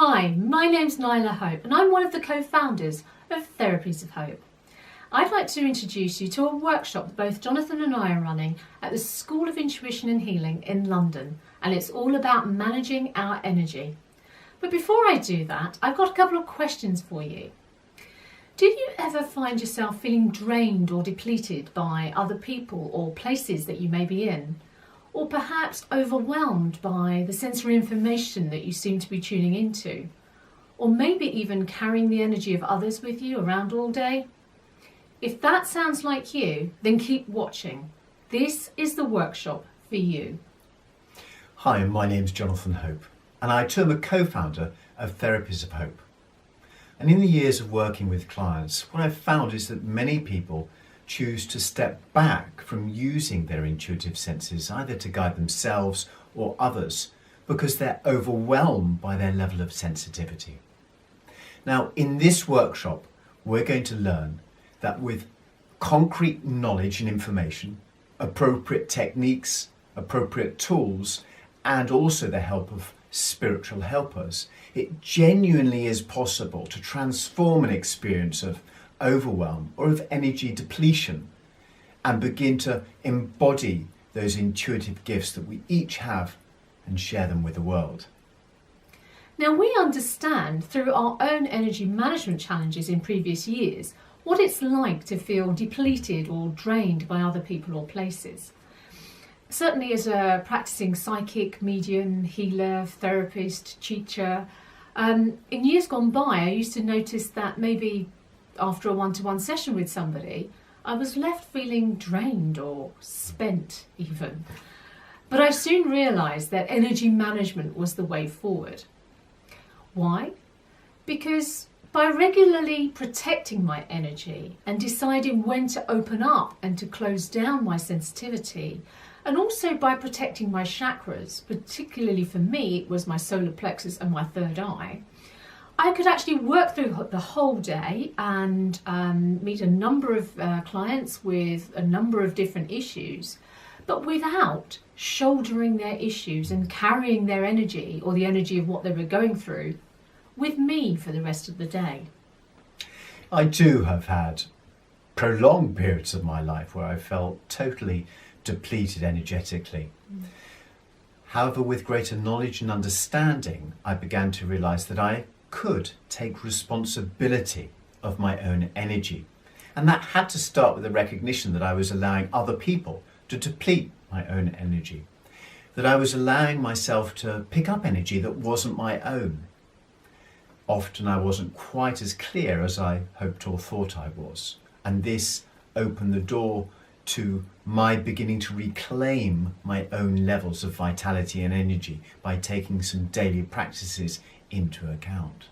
Hi, my name's Nyla Hope and I'm one of the co-founders of Therapies of Hope. I'd like to introduce you to a workshop that both Jonathan and I are running at the School of Intuition and Healing in London, and it's all about managing our energy. But before I do that, I've got a couple of questions for you. Do you ever find yourself feeling drained or depleted by other people or places that you may be in? Or perhaps overwhelmed by the sensory information that you seem to be tuning into? Or maybe even carrying the energy of others with you around all day? If that sounds like you, then keep watching. This is the workshop for you. Hi, my name's Jonathan Hope, and I too am a co-founder of Therapies of Hope. And in the years of working with clients, what I've found is that many people choose to step back from using their intuitive senses, either to guide themselves or others, because they're overwhelmed by their level of sensitivity. Now, in this workshop, we're going to learn that with concrete knowledge and information, appropriate techniques, appropriate tools, and also the help of spiritual helpers, it genuinely is possible to transform an experience of overwhelm or of energy depletion and begin to embody those intuitive gifts that we each have and share them with the world. Now, we understand through our own energy management challenges in previous years what it's like to feel depleted or drained by other people or places. Certainly as a practicing psychic, medium, healer, therapist, teacher, in years gone by I used to notice that maybe after a one-to-one session with somebody, I was left feeling drained or spent even. But I soon realised that energy management was the way forward. Why? Because by regularly protecting my energy and deciding when to open up and to close down my sensitivity, and also by protecting my chakras, particularly for me it was my solar plexus and my third eye, I could actually work through the whole day and meet a number of clients with a number of different issues, but without shouldering their issues and carrying their energy or the energy of what they were going through with me for the rest of the day. I too have had prolonged periods of my life where I felt totally depleted energetically. However, with greater knowledge and understanding, I began to realise that I could take responsibility of my own energy. And that had to start with the recognition that I was allowing other people to deplete my own energy, that I was allowing myself to pick up energy that wasn't my own. Often I wasn't quite as clear as I hoped or thought I was, and this opened the door to my beginning to reclaim my own levels of vitality and energy by taking some daily practices into account.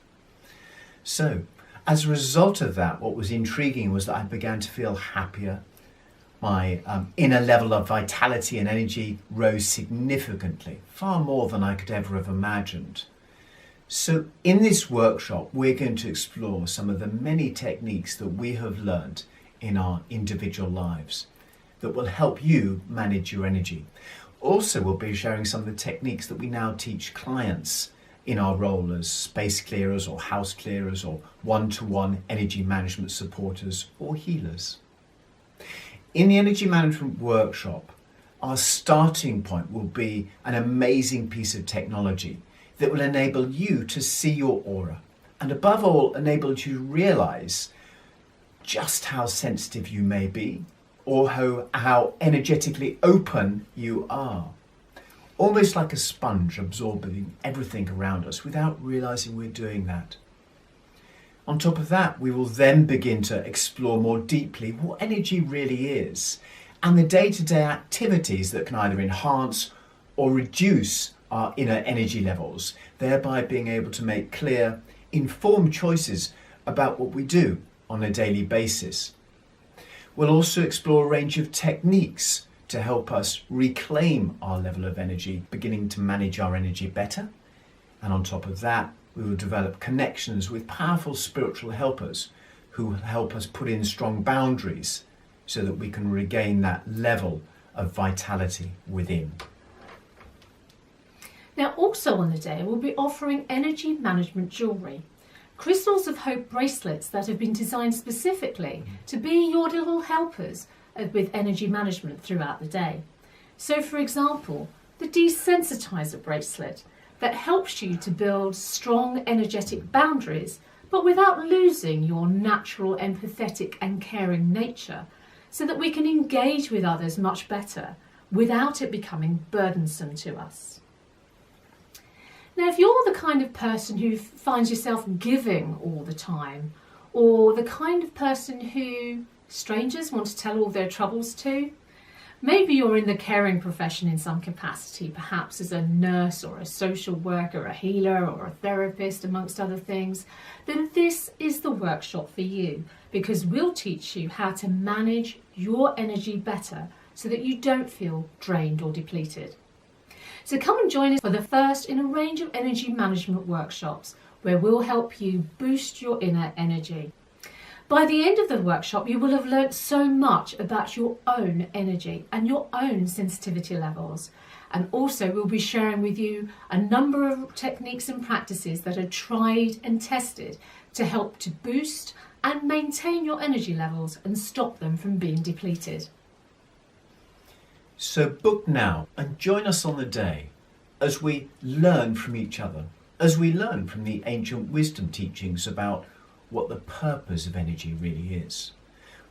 So, as a result of that, what was intriguing was that I began to feel happier. My inner level of vitality and energy rose significantly, far more than I could ever have imagined. So in this workshop, we're going to explore some of the many techniques that we have learned in our individual lives that will help you manage your energy. Also, we'll be sharing some of the techniques that we now teach clients in our role as space clearers or house clearers or one-to-one energy management supporters or healers. In the energy management workshop, our starting point will be an amazing piece of technology that will enable you to see your aura and above all enable you to realise just how sensitive you may be or how energetically open you are. Almost like a sponge absorbing everything around us without realising we're doing that. On top of that, we will then begin to explore more deeply what energy really is and the day-to-day activities that can either enhance or reduce our inner energy levels, thereby being able to make clear, informed choices about what we do on a daily basis. We'll also explore a range of techniques to help us reclaim our level of energy, beginning to manage our energy better. And on top of that, we will develop connections with powerful spiritual helpers who will help us put in strong boundaries so that we can regain that level of vitality within. Now, also on the day, we'll be offering energy management jewellery. Crystals of Hope bracelets that have been designed specifically to be your little helpers with energy management throughout the day. So, for example, the desensitizer bracelet that helps you to build strong energetic boundaries, but without losing your natural empathetic and caring nature, so that we can engage with others much better without it becoming burdensome to us. Now, if you're the kind of person who finds yourself giving all the time, or the kind of person who strangers want to tell all their troubles to, maybe you're in the caring profession in some capacity, perhaps as a nurse or a social worker, a healer or a therapist, amongst other things, then this is the workshop for you, because we'll teach you how to manage your energy better so that you don't feel drained or depleted. So come and join us for the first in a range of energy management workshops where we'll help you boost your inner energy. By the end of the workshop, you will have learnt so much about your own energy and your own sensitivity levels. And also we'll be sharing with you a number of techniques and practices that are tried and tested to help to boost and maintain your energy levels and stop them from being depleted. So book now and join us on the day as we learn from each other, as we learn from the ancient wisdom teachings about what the purpose of energy really is.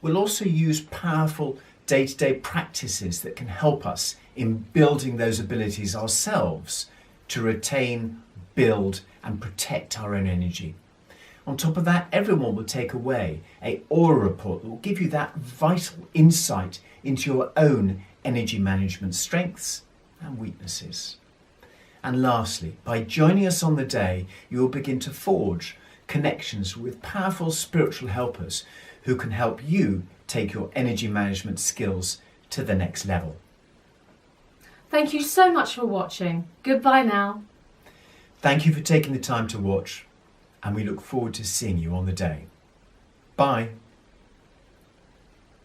We'll also use powerful day-to-day practices that can help us in building those abilities ourselves to retain, build and protect our own energy. On top of that, everyone will take away an aura report that will give you that vital insight into your own energy management strengths and weaknesses. And lastly, by joining us on the day, you will begin to forge connections with powerful spiritual helpers who can help you take your energy management skills to the next level. Thank you so much for watching. Goodbye now. Thank you for taking the time to watch, and we look forward to seeing you on the day. Bye.